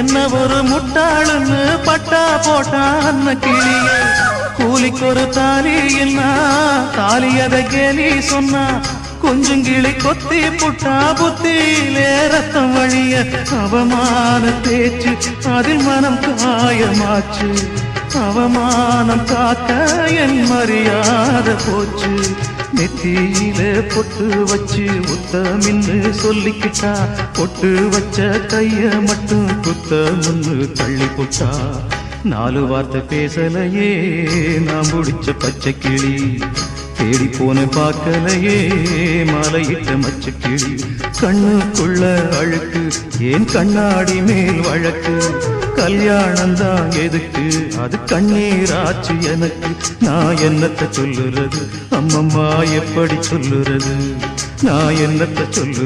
என்ன ஒரு முட்டாளுன்னு பட்டா போட்டான் கிளிய கூலிக்கொரு தாலி என்ன தாலி அத கேலி சொன்னா கொஞ்சம் கிளி கொத்தி புட்டா புத்தியிலே ரத்தம் வழிய அவமான பேச்சு அதில் மனம் காயமாச்சு அவமானம் காக்க என் மரியாதை போச்சு நெத்தியில பொட்டு வச்சு உத்தமின்னு சொல்லிக்கிட்டா பொட்டு வச்ச கைய மட்டும் குத்தமுன்னு தள்ளி போட்டா 4 வார்த்தை பேசலையே நான் முடிச்ச பச்சை கிளி தேடி போன பார்க்கலையே மாலையிட்ட மச்ச கிளி கண்ணுக்குள்ள அழுக்கு ஏன் கண்ணாடி மேல் வழக்கு கல்யாணம் தான் எதுக்கு அது கண்ணீராச்சு எனக்கு நான் என்னத்த சொல்லுறது அம்மம்மா எப்படி சொல்லுறது நான் என்னத்த சொல்லு